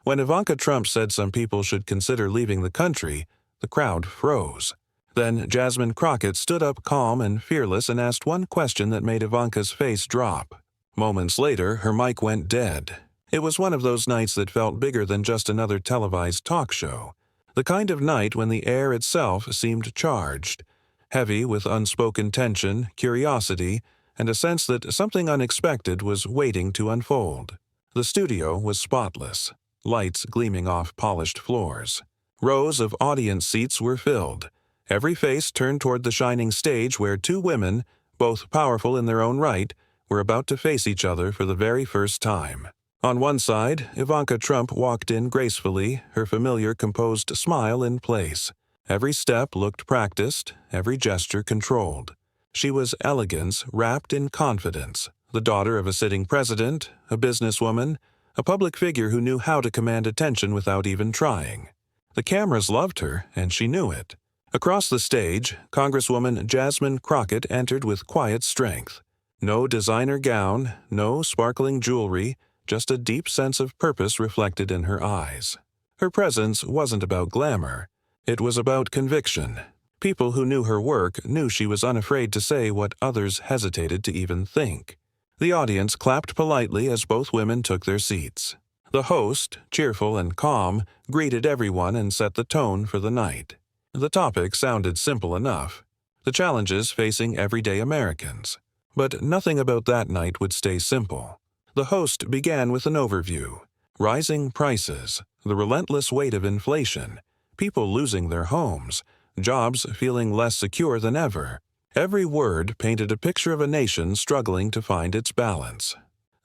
When Ivanka Trump said some people should consider leaving the country, the crowd froze. Then Jasmine Crockett stood up calm and fearless and asked one question that made Ivanka's face drop. Moments later, her mic went dead. It was one of those nights that felt bigger than just another televised talk show. The kind of night when the air itself seemed charged, heavy with unspoken tension, curiosity, and a sense that something unexpected was waiting to unfold. The studio was spotless, lights gleaming off polished floors. Rows of audience seats were filled, every face turned toward the shining stage where two women, both powerful in their own right, were about to face each other for the very first time. On one side, Ivanka Trump walked in gracefully, her familiar composed smile in place. Every step looked practiced, every gesture controlled. She was elegance wrapped in confidence, the daughter of a sitting president, a businesswoman, a public figure who knew how to command attention without even trying. The cameras loved her, and she knew it. Across the stage, Congresswoman Jasmine Crockett entered with quiet strength. No designer gown, no sparkling jewelry, just a deep sense of purpose reflected in her eyes. Her presence wasn't about glamour. It was about conviction. People who knew her work knew she was unafraid to say what others hesitated to even think. The audience clapped politely as both women took their seats. The host, cheerful and calm, greeted everyone and set the tone for the night. The topic sounded simple enough: the challenges facing everyday Americans. But nothing about that night would stay simple. The host began with an overview: rising prices, the relentless weight of inflation, people losing their homes, jobs feeling less secure than ever. Every word painted a picture of a nation struggling to find its balance.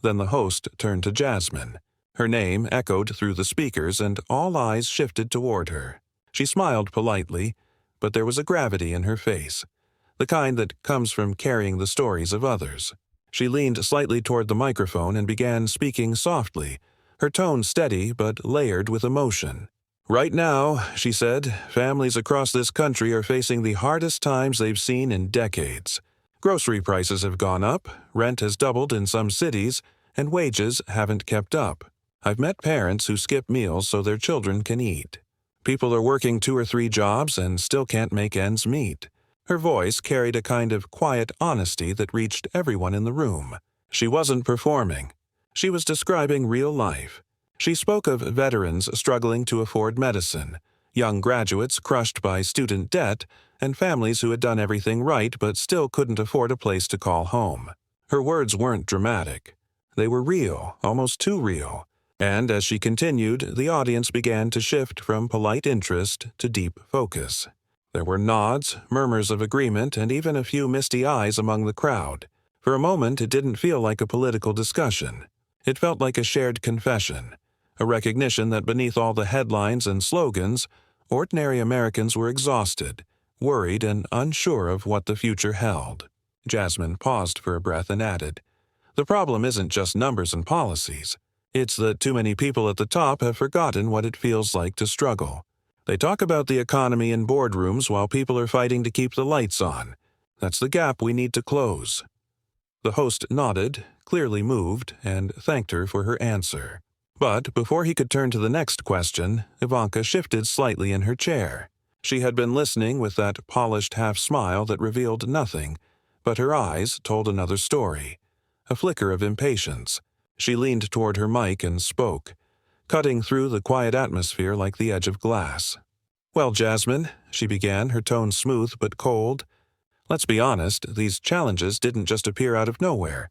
Then the host turned to Jasmine. Her name echoed through the speakers, and all eyes shifted toward her. She smiled politely, but there was a gravity in her face, the kind that comes from carrying the stories of others. She leaned slightly toward the microphone and began speaking softly, her tone steady but layered with emotion. "Right now," she said, "families across this country are facing the hardest times they've seen in decades. Grocery prices have gone up, rent has doubled in some cities, and wages haven't kept up. I've met parents who skip meals so their children can eat. People are working 2 or 3 jobs and still can't make ends meet." Her voice carried a kind of quiet honesty that reached everyone in the room. She wasn't performing. She was describing real life. She spoke of veterans struggling to afford medicine, young graduates crushed by student debt, and families who had done everything right but still couldn't afford a place to call home. Her words weren't dramatic. They were real, almost too real. And as she continued, the audience began to shift from polite interest to deep focus. There were nods, murmurs of agreement, and even a few misty eyes among the crowd. For a moment, it didn't feel like a political discussion. It felt like a shared confession, a recognition that beneath all the headlines and slogans, ordinary Americans were exhausted, worried, and unsure of what the future held. Jasmine paused for a breath and added, "The problem isn't just numbers and policies. It's that too many people at the top have forgotten what it feels like to struggle. They talk about the economy in boardrooms while people are fighting to keep the lights on. That's the gap we need to close." The host nodded, clearly moved, and thanked her for her answer. But before he could turn to the next question, Ivanka shifted slightly in her chair. She had been listening with that polished half-smile that revealed nothing, but her eyes told another story, a flicker of impatience. She leaned toward her mic and spoke, cutting through the quiet atmosphere like the edge of glass. "Well, Jasmine," she began, her tone smooth but cold, "let's be honest, these challenges didn't just appear out of nowhere.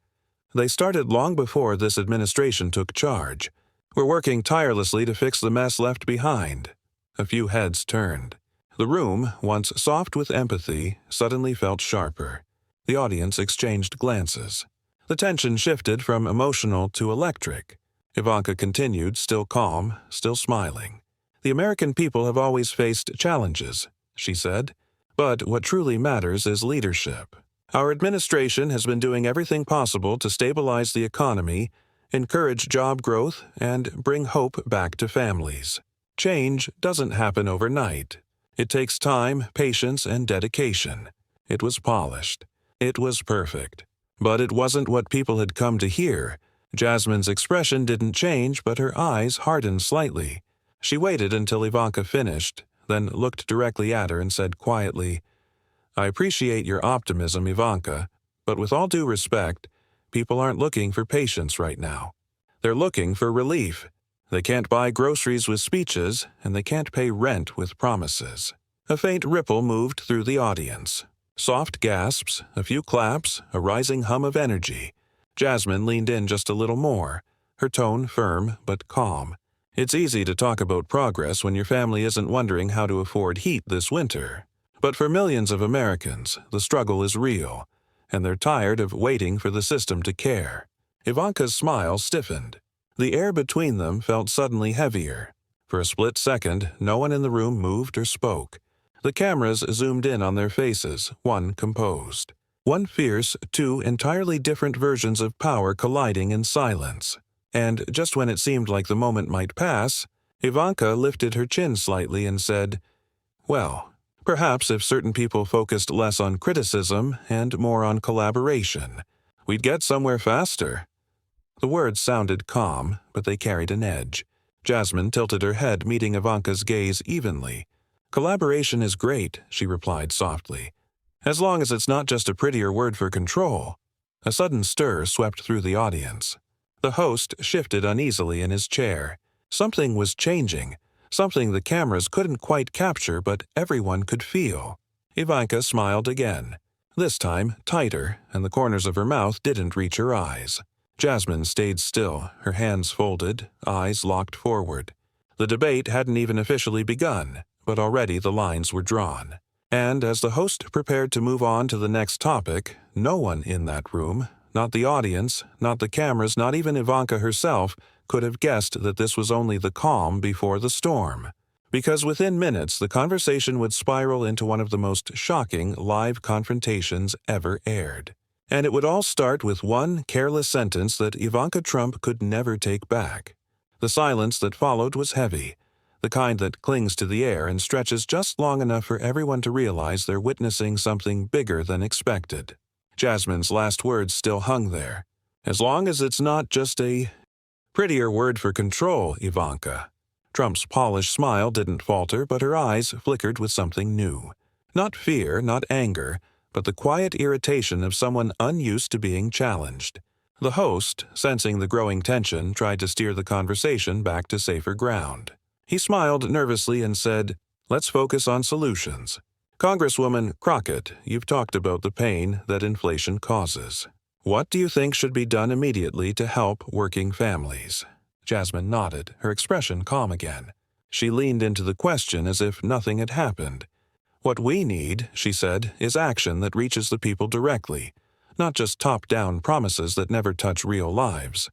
They started long before this administration took charge. We're working tirelessly to fix the mess left behind." A few heads turned. The room, once soft with empathy, suddenly felt sharper. The audience exchanged glances. The tension shifted from emotional to electric. Ivanka continued, still calm, still smiling. "The American people have always faced challenges," she said, "but what truly matters is leadership. Our administration has been doing everything possible to stabilize the economy, encourage job growth, and bring hope back to families. Change doesn't happen overnight. It takes time, patience, and dedication." It was polished. It was perfect. But it wasn't what people had come to hear. Jasmine's expression didn't change, but her eyes hardened slightly. She waited until Ivanka finished, then looked directly at her and said quietly, "I appreciate your optimism, Ivanka, but with all due respect, people aren't looking for patience right now. They're looking for relief. They can't buy groceries with speeches, and they can't pay rent with promises." A faint ripple moved through the audience. Soft gasps, a few claps, a rising hum of energy. Jasmine leaned in just a little more, her tone firm but calm. "It's easy to talk about progress when your family isn't wondering how to afford heat this winter. But for millions of Americans, the struggle is real, and they're tired of waiting for the system to care." Ivanka's smile stiffened. The air between them felt suddenly heavier. For a split second, no one in the room moved or spoke. The cameras zoomed in on their faces, one composed. One fierce, two entirely different versions of power colliding in silence. And just when it seemed like the moment might pass, Ivanka lifted her chin slightly and said, "Well, perhaps if certain people focused less on criticism and more on collaboration, we'd get somewhere faster." The words sounded calm, but they carried an edge. Jasmine tilted her head, meeting Ivanka's gaze evenly. "Collaboration is great," she replied softly, "as long as it's not just a prettier word for control." A sudden stir swept through the audience. The host shifted uneasily in his chair. Something was changing, something the cameras couldn't quite capture but everyone could feel. Ivanka smiled again, this time tighter, and the corners of her mouth didn't reach her eyes. Jasmine stayed still, her hands folded, eyes locked forward. The debate hadn't even officially begun, but already the lines were drawn. And as the host prepared to move on to the next topic, no one in that room, not the audience, not the cameras, not even Ivanka herself, could have guessed that this was only the calm before the storm. Because within minutes the conversation would spiral into one of the most shocking live confrontations ever aired. And it would all start with one careless sentence that Ivanka Trump could never take back. The silence that followed was heavy, the kind that clings to the air and stretches just long enough for everyone to realize they're witnessing something bigger than expected. Jasmine's last words still hung there. "As long as it's not just a prettier word for control, Ivanka." Trump's polished smile didn't falter, but her eyes flickered with something new. Not fear, not anger, but the quiet irritation of someone unused to being challenged. The host, sensing the growing tension, tried to steer the conversation back to safer ground. He smiled nervously and said, "Let's focus on solutions. Congresswoman Crockett, you've talked about the pain that inflation causes. What do you think should be done immediately to help working families?" Jasmine nodded, her expression calm again. She leaned into the question as if nothing had happened. "What we need," she said, "is action that reaches the people directly, not just top-down promises that never touch real lives.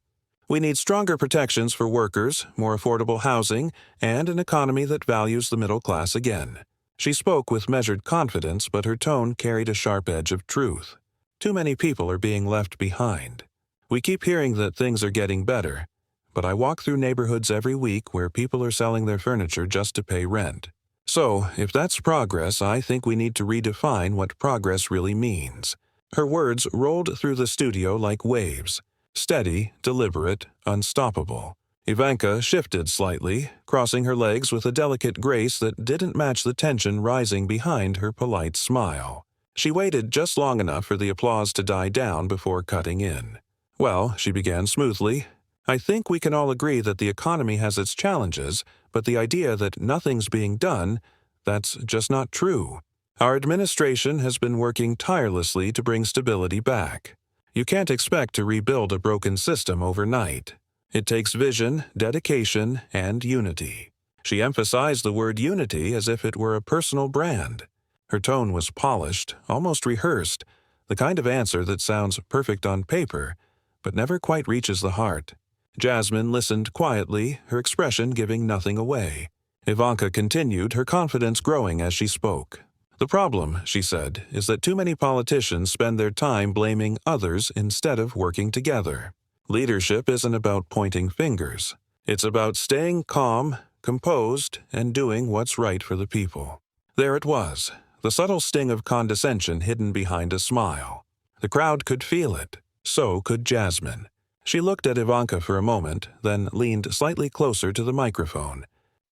We need stronger protections for workers, more affordable housing, and an economy that values the middle class again." She spoke with measured confidence, but her tone carried a sharp edge of truth. Too many people are being left behind. We keep hearing that things are getting better, but I walk through neighborhoods every week where people are selling their furniture just to pay rent. So, if that's progress, I think we need to redefine what progress really means. Her words rolled through the studio like waves. Steady, deliberate, unstoppable. Ivanka shifted slightly, crossing her legs with a delicate grace that didn't match the tension rising behind her polite smile. She waited just long enough for the applause to die down before cutting in. "Well," she began smoothly, "I think we can all agree that the economy has its challenges, but the idea that nothing's being done, that's just not true. Our administration has been working tirelessly to bring stability back. You can't expect to rebuild a broken system overnight. It takes vision, dedication, and unity." She emphasized the word unity as if it were a personal brand. Her tone was polished, almost rehearsed, the kind of answer that sounds perfect on paper, but never quite reaches the heart. Jasmine listened quietly, her expression giving nothing away. Ivanka continued, her confidence growing as she spoke. "The problem," she said, "is that too many politicians spend their time blaming others instead of working together. Leadership isn't about pointing fingers. It's about staying calm, composed, and doing what's right for the people." There it was, the subtle sting of condescension hidden behind a smile. The crowd could feel it. So could Jasmine. She looked at Ivanka for a moment, then leaned slightly closer to the microphone.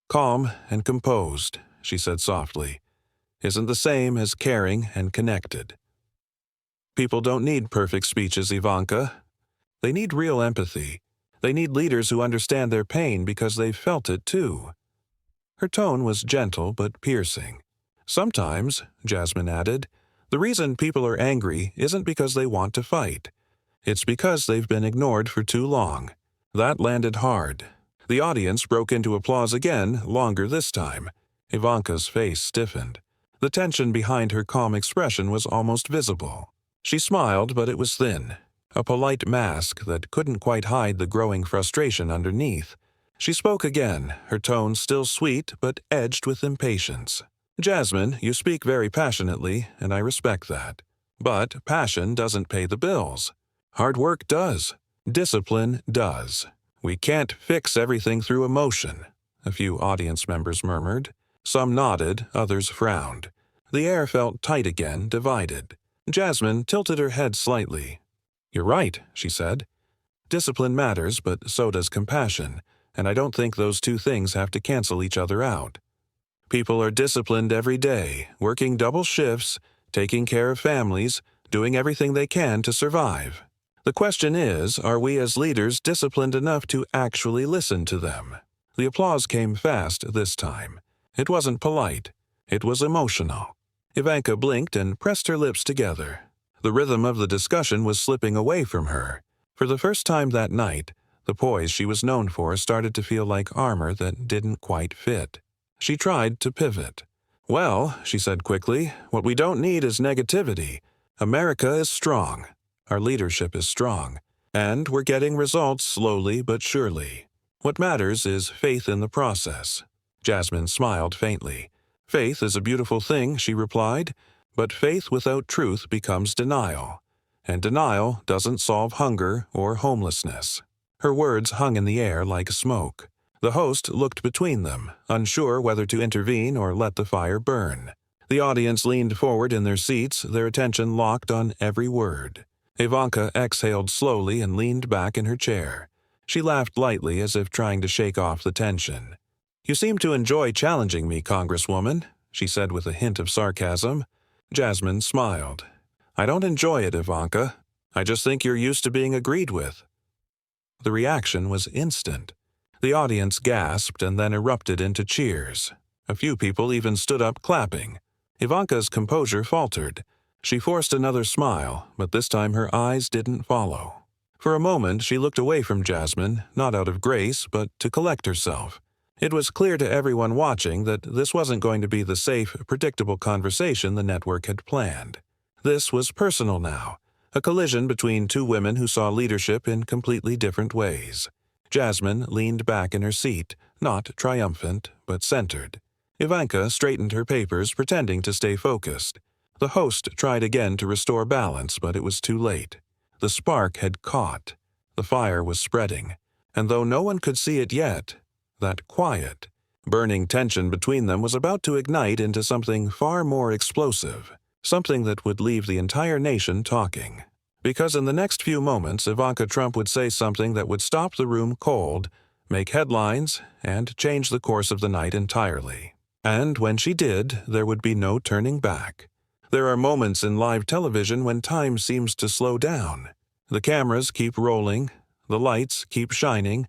"Calm and composed," she said softly, "isn't the same as caring and connected. People don't need perfect speeches, Ivanka. They need real empathy. They need leaders who understand their pain because they've felt it too." Her tone was gentle but piercing. "Sometimes," Jasmine added, "the reason people are angry isn't because they want to fight. It's because they've been ignored for too long." That landed hard. The audience broke into applause again, longer this time. Ivanka's face stiffened. The tension behind her calm expression was almost visible. She smiled, but it was thin, a polite mask that couldn't quite hide the growing frustration underneath. She spoke again, her tone still sweet but edged with impatience. "Jasmine, you speak very passionately, and I respect that. But passion doesn't pay the bills. Hard work does. Discipline does. We can't fix everything through emotion," a few audience members murmured. Some nodded, others frowned. The air felt tight again, divided. Jasmine tilted her head slightly. "You're right," she said. "Discipline matters, but so does compassion, and I don't think those two things have to cancel each other out. People are disciplined every day, working double shifts, taking care of families, doing everything they can to survive. The question is, are we as leaders disciplined enough to actually listen to them?" The applause came fast this time. It wasn't polite. It was emotional. Ivanka blinked and pressed her lips together. The rhythm of the discussion was slipping away from her. For the first time that night, the poise she was known for started to feel like armor that didn't quite fit. She tried to pivot. "Well," she said quickly, "what we don't need is negativity. America is strong. Our leadership is strong. And we're getting results slowly but surely. What matters is faith in the process." Jasmine smiled faintly. "Faith is a beautiful thing," she replied, "but faith without truth becomes denial. And denial doesn't solve hunger or homelessness." Her words hung in the air like smoke. The host looked between them, unsure whether to intervene or let the fire burn. The audience leaned forward in their seats, their attention locked on every word. Ivanka exhaled slowly and leaned back in her chair. She laughed lightly as if trying to shake off the tension. "You seem to enjoy challenging me, Congresswoman," she said with a hint of sarcasm. Jasmine smiled. "I don't enjoy it, Ivanka. I just think you're used to being agreed with." The reaction was instant. The audience gasped and then erupted into cheers. A few people even stood up clapping. Ivanka's composure faltered. She forced another smile, but this time her eyes didn't follow. For a moment she looked away from Jasmine, not out of grace, but to collect herself. It was clear to everyone watching that this wasn't going to be the safe, predictable conversation the network had planned. This was personal now, a collision between two women who saw leadership in completely different ways. Jasmine leaned back in her seat, not triumphant, but centered. Ivanka straightened her papers, pretending to stay focused. The host tried again to restore balance, but it was too late. The spark had caught. The fire was spreading. And though no one could see it yet, that quiet, burning tension between them was about to ignite into something far more explosive, something that would leave the entire nation talking. Because in the next few moments, Ivanka Trump would say something that would stop the room cold, make headlines, and change the course of the night entirely. And when she did, there would be no turning back. There are moments in live television when time seems to slow down. The cameras keep rolling, the lights keep shining,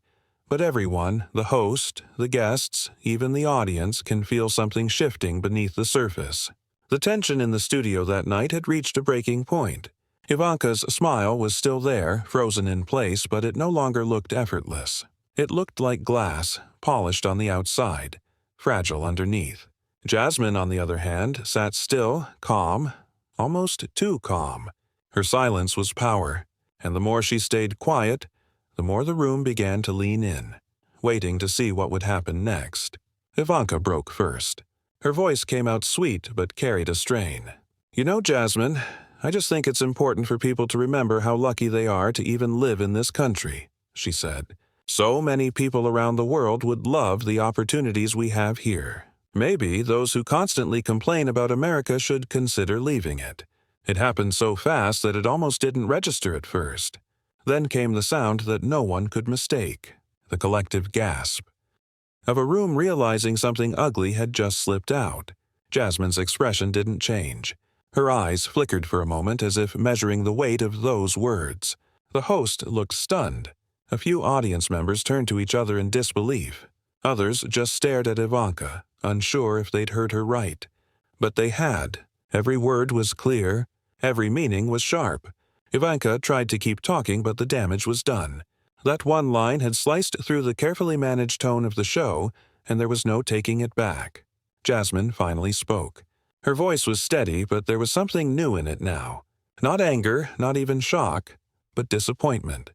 but everyone, the host, the guests, even the audience, can feel something shifting beneath the surface. The tension in the studio that night had reached a breaking point. Ivanka's smile was still there, frozen in place, but it no longer looked effortless. It looked like glass, polished on the outside, fragile underneath. Jasmine, on the other hand, sat still, calm, almost too calm. Her silence was power, and the more she stayed quiet, the more the room began to lean in, waiting to see what would happen next. Ivanka broke first. Her voice came out sweet but carried a strain. "You know, Jasmine, I just think it's important for people to remember how lucky they are to even live in this country," she said. "So many people around the world would love the opportunities we have here. Maybe those who constantly complain about America should consider leaving it. It happened so fast that it almost didn't register at first. Then came the sound that no one could mistake, the collective gasp of a room realizing something ugly had just slipped out. Jasmine's expression didn't change. Her eyes flickered for a moment as if measuring the weight of those words. The host looked stunned. A few audience members turned to each other in disbelief. Others just stared at Ivanka, unsure if they'd heard her right. But they had. Every word was clear. Every meaning was sharp. Ivanka tried to keep talking, but the damage was done. That one line had sliced through the carefully managed tone of the show, and there was no taking it back. Jasmine finally spoke. Her voice was steady, but there was something new in it now. Not anger, not even shock, but disappointment.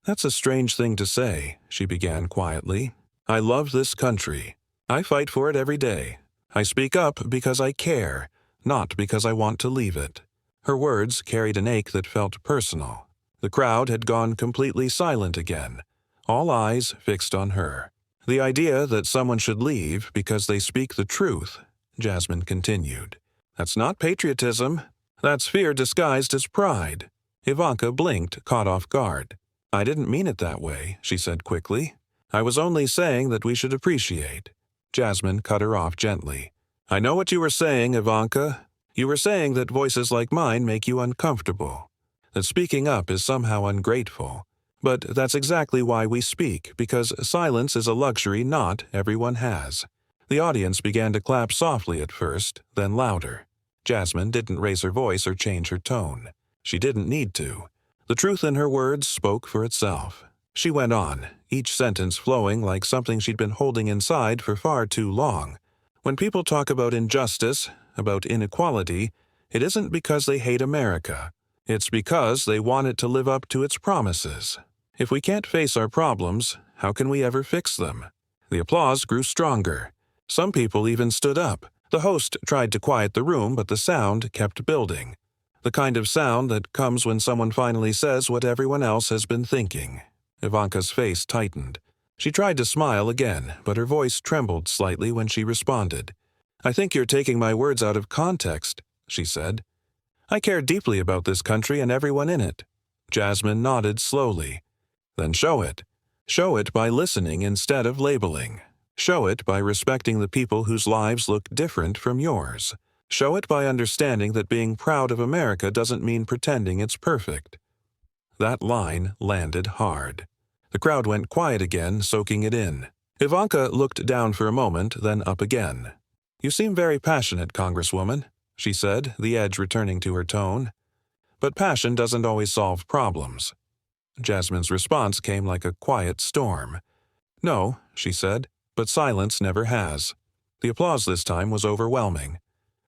"That's a strange thing to say," she began quietly. "I love this country. I fight for it every day. I speak up because I care, not because I want to leave it." Her words carried an ache that felt personal. The crowd had gone completely silent again, all eyes fixed on her. "The idea that someone should leave because they speak the truth," Jasmine continued. "That's not patriotism. That's fear disguised as pride." Ivanka blinked, caught off guard. "I didn't mean it that way," she said quickly. "I was only saying that we should appreciate." Jasmine cut her off gently. "I know what you were saying, Ivanka. You were saying that voices like mine make you uncomfortable, that speaking up is somehow ungrateful. But that's exactly why we speak, because silence is a luxury not everyone has." The audience began to clap softly at first, then louder. Jasmine didn't raise her voice or change her tone. She didn't need to. The truth in her words spoke for itself. She went on, each sentence flowing like something she'd been holding inside for far too long. "When people talk about injustice, about inequality, it isn't because they hate America. It's because they want it to live up to its promises. If we can't face our problems, how can we ever fix them?" The applause grew stronger. Some people even stood up. The host tried to quiet the room, but the sound kept building. The kind of sound that comes when someone finally says what everyone else has been thinking. Ivanka's face tightened. She tried to smile again, but her voice trembled slightly when she responded. "I think you're taking my words out of context," she said. "I care deeply about this country and everyone in it." Jasmine nodded slowly. "Then show it. Show it by listening instead of labeling. Show it by respecting the people whose lives look different from yours. Show it by understanding that being proud of America doesn't mean pretending it's perfect." That line landed hard. The crowd went quiet again, soaking it in. Ivanka looked down for a moment, then up again. "You seem very passionate, Congresswoman," she said, the edge returning to her tone. "But passion doesn't always solve problems." Jasmine's response came like a quiet storm. "No," she said, "but silence never has." The applause this time was overwhelming.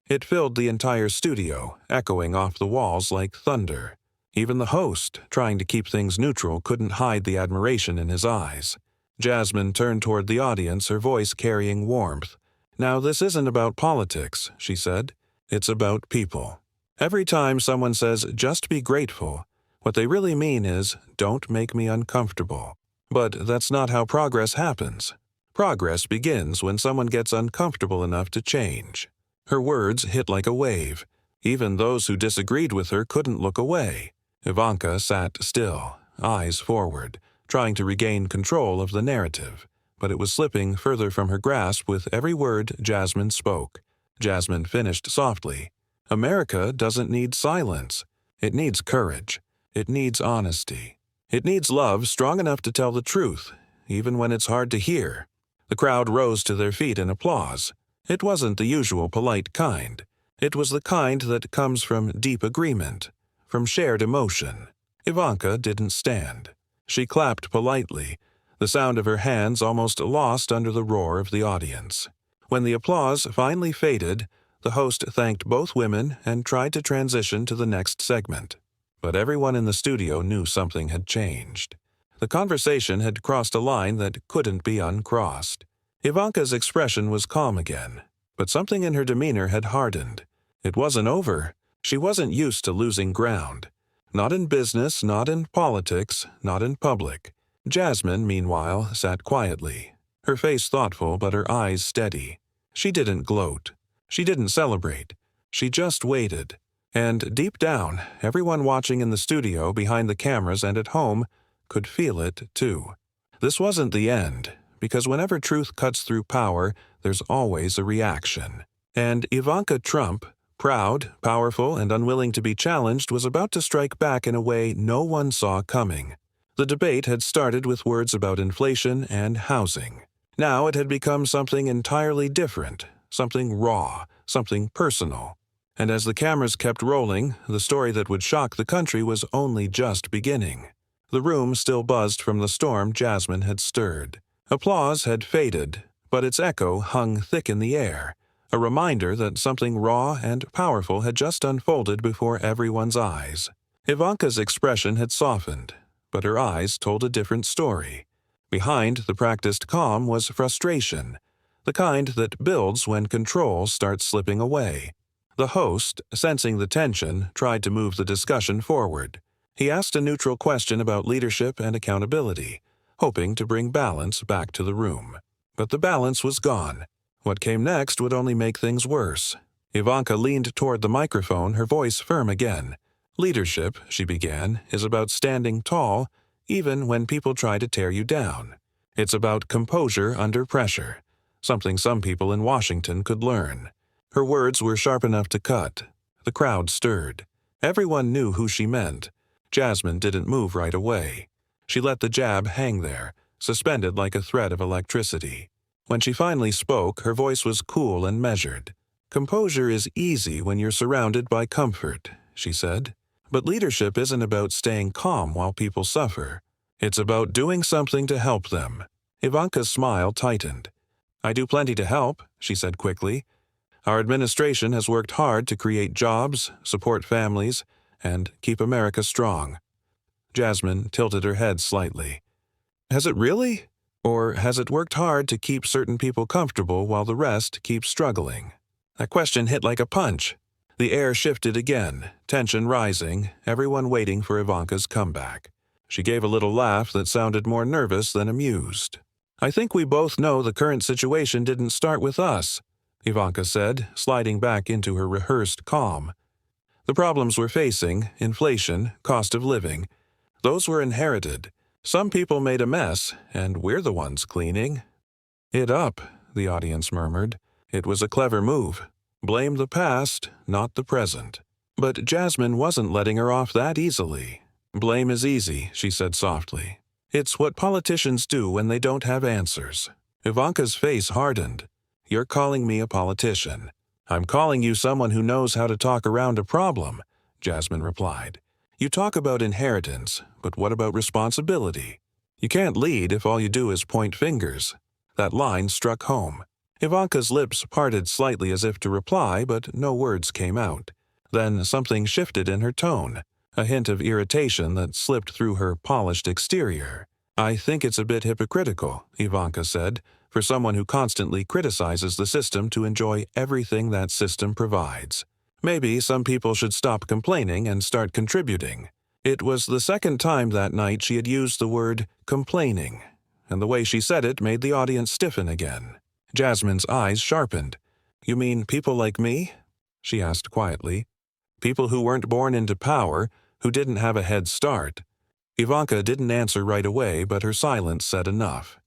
It filled the entire studio, echoing off the walls like thunder. Even the host, trying to keep things neutral, couldn't hide the admiration in his eyes. Jasmine turned toward the audience, her voice carrying warmth. "Now, this isn't about politics," she said. "It's about people. Every time someone says, 'just be grateful,' what they really mean is, 'don't make me uncomfortable.' But that's not how progress happens. Progress begins when someone gets uncomfortable enough to change." Her words hit like a wave. Even those who disagreed with her couldn't look away. Ivanka sat still, eyes forward, trying to regain control of the narrative, but it was slipping further from her grasp with every word Jasmine spoke. Jasmine finished softly. "America doesn't need silence. It needs courage. It needs honesty. It needs love strong enough to tell the truth, even when it's hard to hear." The crowd rose to their feet in applause. It wasn't the usual polite kind. It was the kind that comes from deep agreement, from shared emotion. Ivanka didn't stand. She clapped politely, the sound of her hands almost lost under the roar of the audience. When the applause finally faded, the host thanked both women and tried to transition to the next segment. But everyone in the studio knew something had changed. The conversation had crossed a line that couldn't be uncrossed. Ivanka's expression was calm again, but something in her demeanor had hardened. It wasn't over. She wasn't used to losing ground. Not in business, not in politics, not in public. Jasmine, meanwhile, sat quietly, her face thoughtful but her eyes steady. She didn't gloat. She didn't celebrate. She just waited. And deep down, everyone watching in the studio, behind the cameras, and at home could feel it, too. This wasn't the end, because whenever truth cuts through power, there's always a reaction. And Ivanka Trump, proud, powerful, and unwilling to be challenged, was about to strike back in a way no one saw coming. The debate had started with words about inflation and housing. Now it had become something entirely different, something raw, something personal. And as the cameras kept rolling, the story that would shock the country was only just beginning. The room still buzzed from the storm Jasmine had stirred. Applause had faded, but its echo hung thick in the air, a reminder that something raw and powerful had just unfolded before everyone's eyes. Ivanka's expression had softened, but her eyes told a different story. Behind the practiced calm was frustration, the kind that builds when control starts slipping away. The host, sensing the tension, tried to move the discussion forward. He asked a neutral question about leadership and accountability, hoping to bring balance back to the room. But the balance was gone. What came next would only make things worse. Ivanka leaned toward the microphone, her voice firm again. "Leadership," she began, "is about standing tall, even when people try to tear you down. It's about composure under pressure, something some people in Washington could learn." Her words were sharp enough to cut. The crowd stirred. Everyone knew who she meant. Jasmine didn't move right away. She let the jab hang there, suspended like a thread of electricity. When she finally spoke, her voice was cool and measured. "Composure is easy when you're surrounded by comfort," she said. "But leadership isn't about staying calm while people suffer. It's about doing something to help them." Ivanka's smile tightened. "I do plenty to help," she said quickly. "Our administration has worked hard to create jobs, support families, and keep America strong." Jasmine tilted her head slightly. "Has it really? Or has it worked hard to keep certain people comfortable while the rest keep struggling?" That question hit like a punch. The air shifted again, tension rising, everyone waiting for Ivanka's comeback. She gave a little laugh that sounded more nervous than amused. "I think we both know the current situation didn't start with us," Ivanka said, sliding back into her rehearsed calm. "The problems we're facing, inflation, cost of living, those were inherited. Some people made a mess, and we're the ones cleaning." "It up," the audience murmured. "It was a clever move. Blame the past, not the present." But Jasmine wasn't letting her off that easily. "Blame is easy," she said softly. "It's what politicians do when they don't have answers." Ivanka's face hardened. "You're calling me a politician." "I'm calling you someone who knows how to talk around a problem," Jasmine replied. "You talk about inheritance, but what about responsibility? You can't lead if all you do is point fingers." That line struck home. Ivanka's lips parted slightly as if to reply, but no words came out. Then something shifted in her tone, a hint of irritation that slipped through her polished exterior. "I think it's a bit hypocritical," Ivanka said, "for someone who constantly criticizes the system to enjoy everything that system provides. Maybe some people should stop complaining and start contributing." It was the second time that night she had used the word complaining, and the way she said it made the audience stiffen again. Jasmine's eyes sharpened. "You mean people like me?" she asked quietly. "People who weren't born into power, who didn't have a head start." Ivanka didn't answer right away, but her silence said enough.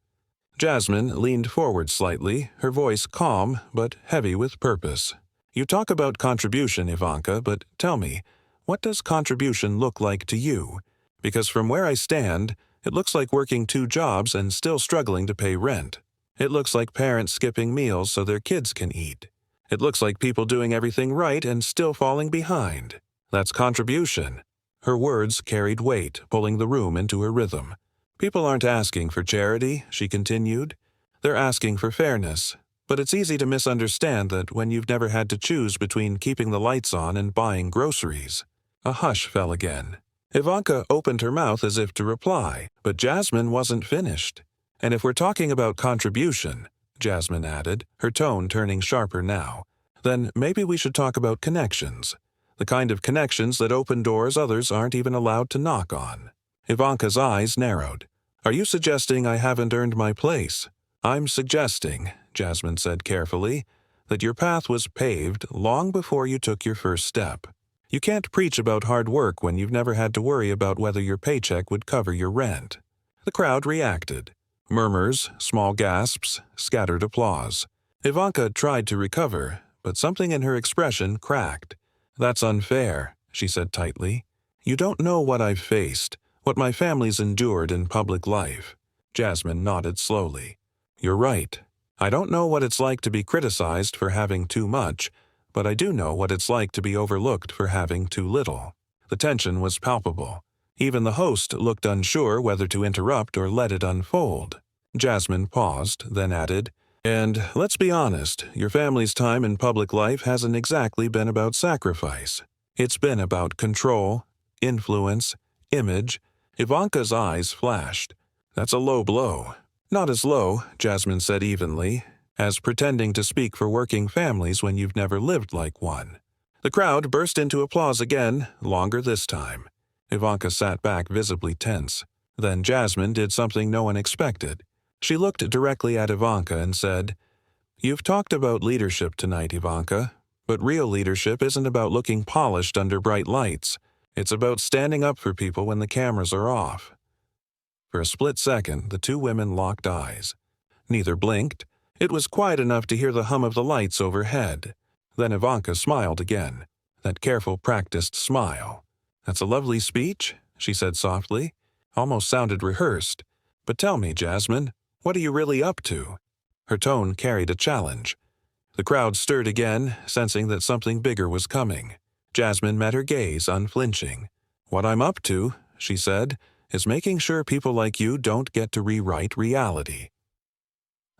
Jasmine leaned forward slightly, her voice calm but heavy with purpose. "You talk about contribution, Ivanka, but tell me, what does contribution look like to you? Because from where I stand, it looks like working 2 jobs and still struggling to pay rent. It looks like parents skipping meals so their kids can eat. It looks like people doing everything right and still falling behind. That's contribution." Her words carried weight, pulling the room into her rhythm. "People aren't asking for charity," she continued. "They're asking for fairness. But it's easy to misunderstand that when you've never had to choose between keeping the lights on and buying groceries." A hush fell again. Ivanka opened her mouth as if to reply, but Jasmine wasn't finished. "And if we're talking about contribution," Jasmine added, her tone turning sharper now, "then maybe we should talk about connections. The kind of connections that open doors others aren't even allowed to knock on." Ivanka's eyes narrowed. "Are you suggesting I haven't earned my place?" "I'm suggesting," Jasmine said carefully, "that your path was paved long before you took your first step. You can't preach about hard work when you've never had to worry about whether your paycheck would cover your rent. The crowd reacted. Murmurs, small gasps, scattered applause. Ivanka tried to recover, but something in her expression cracked. "That's unfair," she said tightly. "You don't know what I've faced, what my family's endured in public life." Jasmine nodded slowly. "You're right. I don't know what it's like to be criticized for having too much, but I do know what it's like to be overlooked for having too little." The tension was palpable. Even the host looked unsure whether to interrupt or let it unfold. Jasmine paused, then added, "And let's be honest, your family's time in public life hasn't exactly been about sacrifice. It's been about control, influence, image." Ivanka's eyes flashed. "That's a low blow." "Not as low," Jasmine said evenly, "as pretending to speak for working families when you've never lived like one." The crowd burst into applause again, longer this time. Ivanka sat back visibly tense. Then Jasmine did something no one expected. She looked directly at Ivanka and said, "You've talked about leadership tonight, Ivanka, but real leadership isn't about looking polished under bright lights. It's about standing up for people when the cameras are off." For a split second, the two women locked eyes. Neither blinked. It was quiet enough to hear the hum of the lights overhead. Then Ivanka smiled again, that careful, practiced smile. "That's a lovely speech," she said softly. Almost sounded rehearsed. "But tell me, Jasmine, what are you really up to?" Her tone carried a challenge. The crowd stirred again, sensing that something bigger was coming. Jasmine met her gaze, unflinching. "What I'm up to," she said, "is making sure people like you don't get to rewrite reality."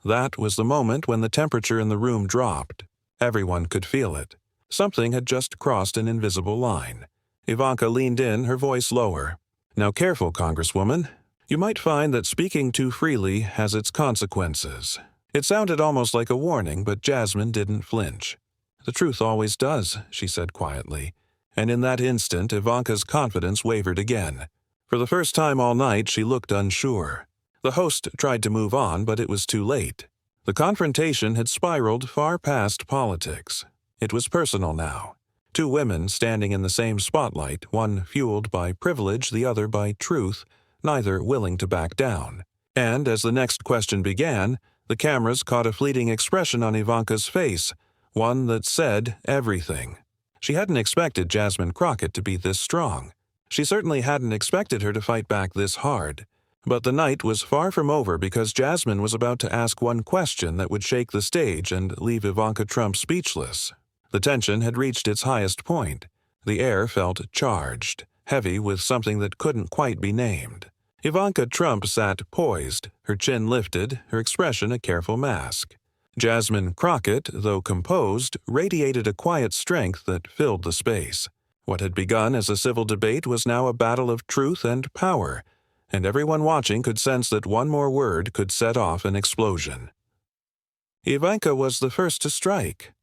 That was the moment when the temperature in the room dropped. Everyone could feel it. Something had just crossed an invisible line. Ivanka leaned in, her voice lower. "Now careful, Congresswoman. You might find that speaking too freely has its consequences." It sounded almost like a warning, but Jasmine didn't flinch. "The truth always does," she said quietly. And in that instant, Ivanka's confidence wavered again. For the first time all night, she looked unsure. The host tried to move on, but it was too late. The confrontation had spiraled far past politics. It was personal now. Two women standing in the same spotlight, one fueled by privilege, the other by truth, neither willing to back down. And as the next question began, the cameras caught a fleeting expression on Ivanka's face, one that said everything. She hadn't expected Jasmine Crockett to be this strong. She certainly hadn't expected her to fight back this hard. But the night was far from over because Jasmine was about to ask one question that would shake the stage and leave Ivanka Trump speechless. The tension had reached its highest point. The air felt charged, heavy with something that couldn't quite be named. Ivanka Trump sat poised, her chin lifted, her expression a careful mask. Jasmine Crockett, though composed, radiated a quiet strength that filled the space. What had begun as a civil debate was now a battle of truth and power, and everyone watching could sense that one more word could set off an explosion. Ivanka was the first to strike.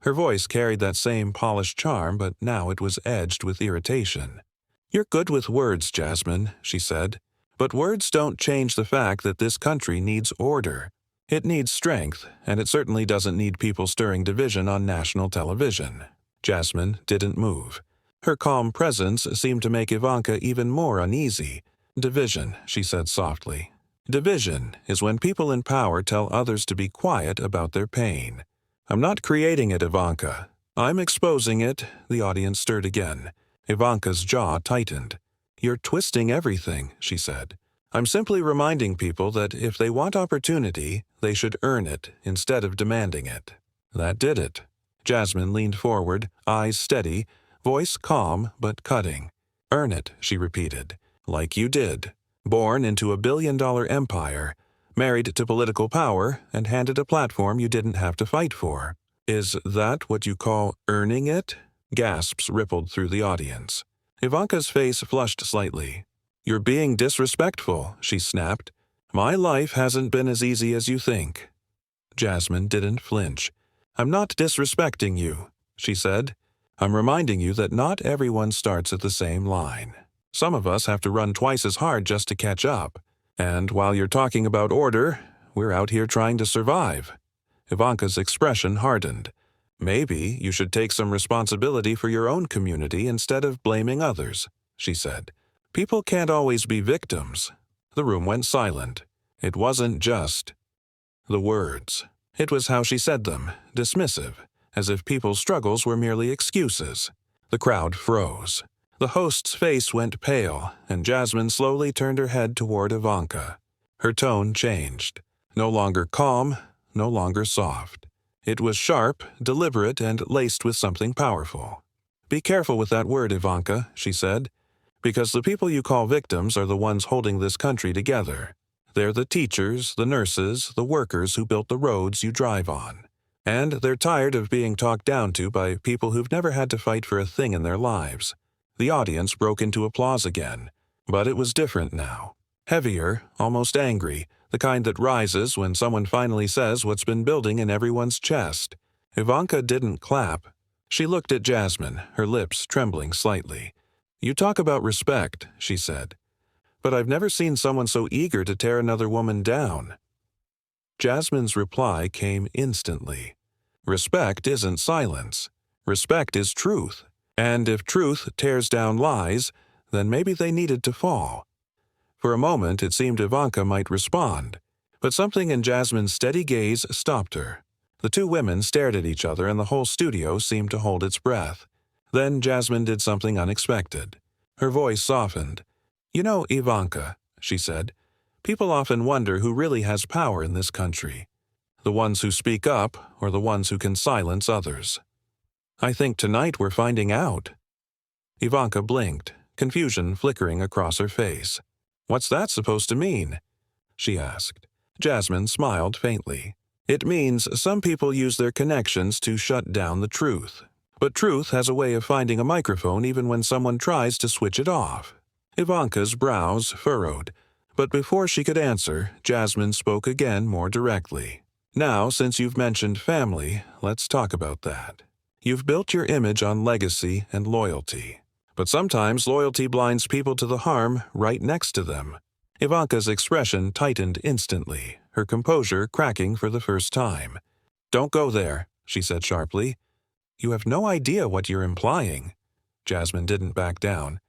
Her voice carried that same polished charm, but now it was edged with irritation. "You're good with words, Jasmine," she said, "but words don't change the fact that this country needs order. It needs strength, and it certainly doesn't need people stirring division on national television." Jasmine didn't move. Her calm presence seemed to make Ivanka even more uneasy. "Division," she said softly. "Division is when people in power tell others to be quiet about their pain. I'm not creating it, Ivanka. I'm exposing it." The audience stirred again. Ivanka's jaw tightened. "You're twisting everything," she said. "I'm simply reminding people that if they want opportunity, they should earn it instead of demanding it." That did it. Jasmine leaned forward, eyes steady, voice calm but cutting. "Earn it," she repeated, "like you did. Born into a billion-dollar empire, married to political power, and handed a platform you didn't have to fight for. Is that what you call earning it?" Gasps rippled through the audience. Ivanka's face flushed slightly. "You're being disrespectful," she snapped. "My life hasn't been as easy as you think." Jasmine didn't flinch. "I'm not disrespecting you," she said. "I'm reminding you that not everyone starts at the same line. Some of us have to run twice as hard just to catch up. And while you're talking about order, we're out here trying to survive." Ivanka's expression hardened. Maybe you should take some responsibility for your own community instead of blaming others, she said. People can't always be victims. The room went silent. It wasn't just the words. It was how she said them, dismissive, as if people's struggles were merely excuses. The crowd froze. The host's face went pale, and Jasmine slowly turned her head toward Ivanka. Her tone changed. No longer calm, no longer soft. It was sharp, deliberate, and laced with something powerful. Be careful with that word, Ivanka, she said, because the people you call victims are the ones holding this country together. They're the teachers, the nurses, the workers who built the roads you drive on. And they're tired of being talked down to by people who've never had to fight for a thing in their lives. The audience broke into applause again, but it was different now. Heavier, almost angry, the kind that rises when someone finally says what's been building in everyone's chest. Ivanka didn't clap. She looked at Jasmine, her lips trembling slightly. You talk about respect, she said. But I've never seen someone so eager to tear another woman down. Jasmine's reply came instantly. Respect isn't silence. Respect is truth. And if truth tears down lies, then maybe they needed to fall. For a moment it seemed Ivanka might respond, but something in Jasmine's steady gaze stopped her. The two women stared at each other and the whole studio seemed to hold its breath. Then Jasmine did something unexpected. Her voice softened. You know, Ivanka, she said, people often wonder who really has power in this country. The ones who speak up or the ones who can silence others. I think tonight we're finding out. Ivanka blinked, confusion flickering across her face. What's that supposed to mean? She asked. Jasmine smiled faintly. It means some people use their connections to shut down the truth. But truth has a way of finding a microphone even when someone tries to switch it off. Ivanka's brows furrowed, but before she could answer, Jasmine spoke again more directly. Now, since you've mentioned family, let's talk about that. You've built your image on legacy and loyalty. But sometimes loyalty blinds people to the harm right next to them. Ivanka's expression tightened instantly, her composure cracking for the first time. Don't go there, she said sharply. You have no idea what you're implying. Jasmine didn't back down.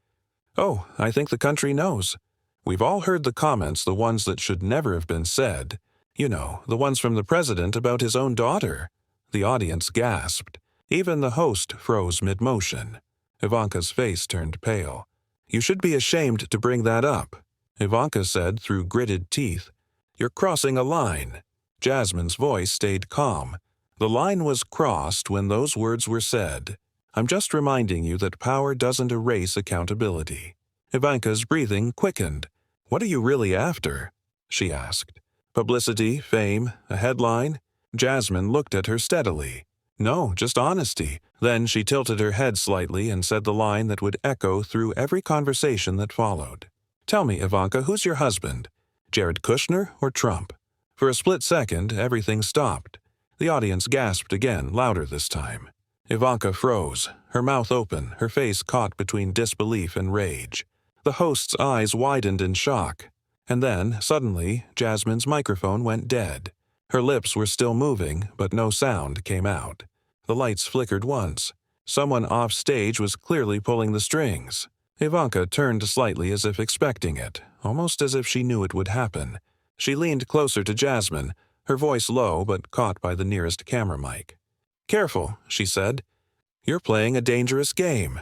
Oh, I think the country knows. We've all heard the comments, the ones that should never have been said. You know, the ones from the president about his own daughter. The audience gasped. Even the host froze mid-motion. Ivanka's face turned pale. You should be ashamed to bring that up, Ivanka said through gritted teeth. You're crossing a line. Jasmine's voice stayed calm. The line was crossed when those words were said. I'm just reminding you that power doesn't erase accountability. Ivanka's breathing quickened. What are you really after? She asked. Publicity, fame, a headline? Jasmine looked at her steadily. No, just honesty. Then she tilted her head slightly and said the line that would echo through every conversation that followed. Tell me, Ivanka, who's your husband? Jared Kushner or Trump? For a split second, everything stopped. The audience gasped again, louder this time. Ivanka froze, her mouth open, her face caught between disbelief and rage. The host's eyes widened in shock. And then, suddenly, Jasmine's microphone went dead. Her lips were still moving, but no sound came out. The lights flickered once. Someone off stage was clearly pulling the strings. Ivanka turned slightly as if expecting it, almost as if she knew it would happen. She leaned closer to Jasmine, her voice low but caught by the nearest camera mic. Careful, she said. You're playing a dangerous game.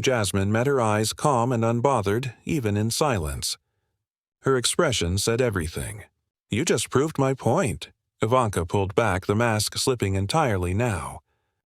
Jasmine met her eyes calm and unbothered, even in silence. Her expression said everything. You just proved my point. Ivanka pulled back, the mask slipping entirely now.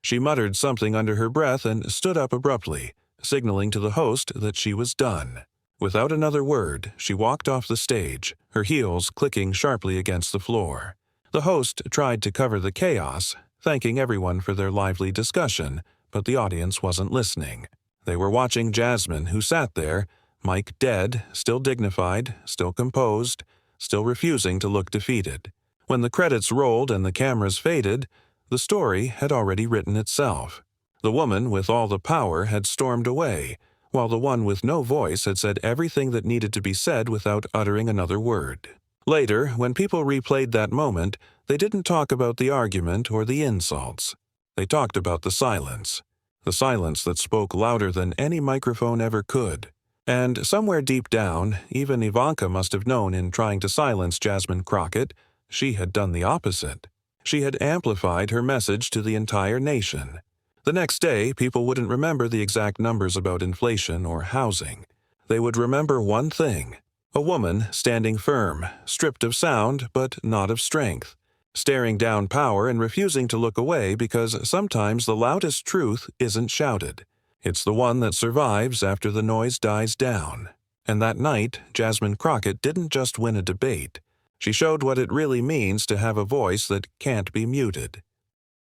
She muttered something under her breath and stood up abruptly, signaling to the host that she was done. Without another word, she walked off the stage, her heels clicking sharply against the floor. The host tried to cover the chaos, thanking everyone for their lively discussion, but the audience wasn't listening. They were watching Jasmine, who sat there, mic dead, still dignified, still composed, still refusing to look defeated. When the credits rolled and the cameras faded, the story had already written itself. The woman with all the power had stormed away, while the one with no voice had said everything that needed to be said without uttering another word. Later, when people replayed that moment, they didn't talk about the argument or the insults. They talked about the silence that spoke louder than any microphone ever could. And somewhere deep down, even Ivanka must have known in trying to silence Jasmine Crockett, she had done the opposite. She had amplified her message to the entire nation. The next day, people wouldn't remember the exact numbers about inflation or housing. They would remember one thing: a woman standing firm, stripped of sound but not of strength, staring down power and refusing to look away because sometimes the loudest truth isn't shouted. It's the one that survives after the noise dies down. And that night, Jasmine Crockett didn't just win a debate. She showed what it really means to have a voice that can't be muted.